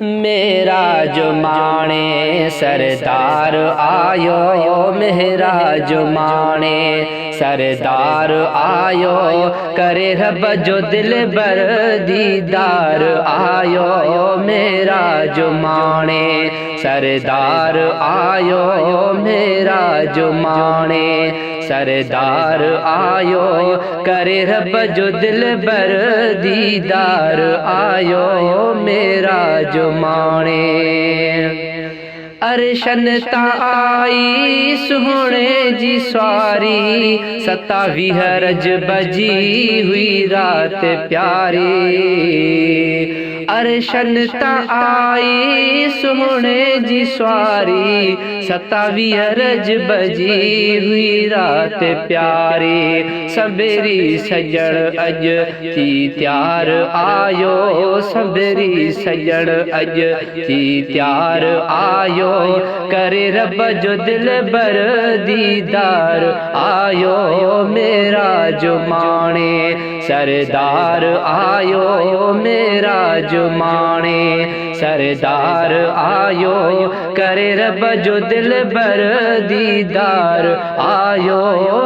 मेरा जुमाने सरदार आयो, मेरा जुमाने सरदार आयो, करे रब जो दिल बर दीदार आयो। मेरा जुमाने सरदार आयो, मेरा जुमाने सरदार आयो, करे रब जो दिल बर दीदार आयो। मेरा जुमाने अरशन ता आई सुहणे जी सवारी, 27 रजब जी हुई रात प्यारी। अरशन ता आई सुहणे जी सवारी, 27 रजब जी हुई रात प्यारी। सबेरी सजण अज थी त्यार आयो, सबेरी सजण अज थी त्यार आयो, करे रब जो दिल बर दीदार आयो। मेरा जुमाने सरदार आयो, मेरा जुमाने सरदार आयो, करे रब जो दिल बर दीदार आयो।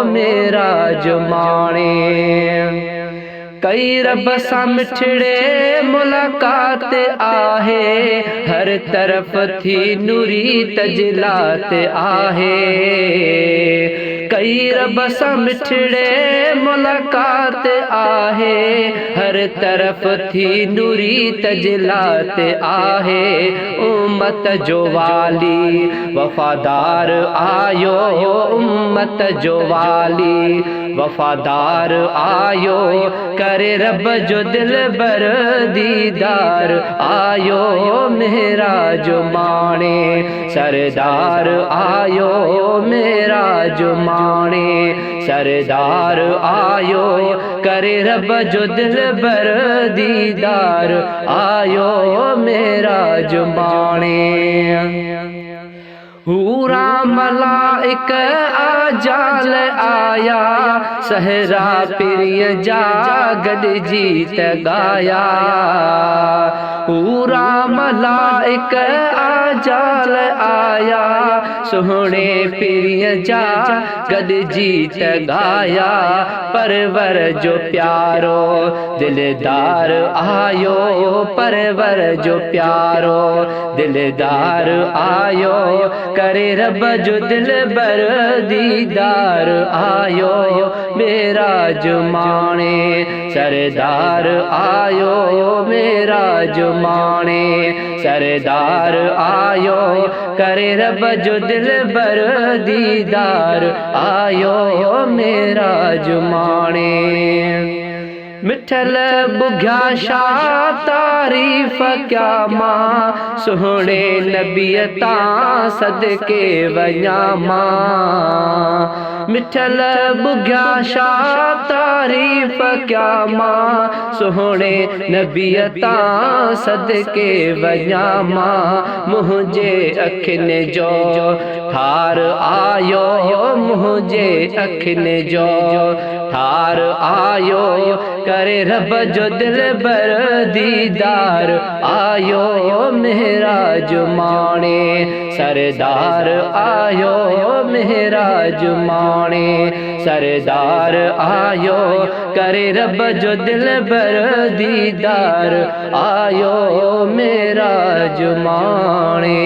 मेरा जुमाने कई रब सां मिठड़े मुलाकात आहे, हर तरफ थी नूरी तजलात आहे। कई रब सां मिठड़े मुलाकात आहे, हर तरफ थी नूरी तजलात आहे। उम्मत जो वाली वफादार आयो, उम्मत जो वाली वफादार आयो, करे रब जो दिल बर दीदार आयो। मेरा जुमाने सरदार आयो, मेरा जुमाने सरदार आयो, करे रब जो दिल बर दीदार आयो। मेरा जुमाने हूरा मलाइक आजाल आया, सहरा पिरिय जा गॾजी त गाया। हूरा मलाइक आजाल आया, सुहणे पिरिय जा गॾजी त गाया। परवर जो प्यारो दिलदार आयो, परवर जो प्यारो दिलदार आयो, करे रब जो दिल बर दीदार आयो। मेरा जुमाने सरदार आयो, मेरा जुमाने सरदार आयो, करे रब जो दिल बर दीदार आयो। मेरा जुमाने मिठल बुघ्या शा तारीफ़ क्या मां, सुहणे नबीअ तां सदके वञा मां। मिठल बुघ्या शा तारीफ़ क्या मां, सुहणे नबीअ तां सदके वञा मां। मुंहिंजे अखियुनि जो ठार आयो, मुंहिंजे अखियुनि जो ठार आयो, करे रब जो दिल बर दीदार आयो। मेरा जुमाने सरदार आयो, मेरा जुमाने सरदार आयो, करे रब जो दिल बर दीदार आयो। मेरा जुमाने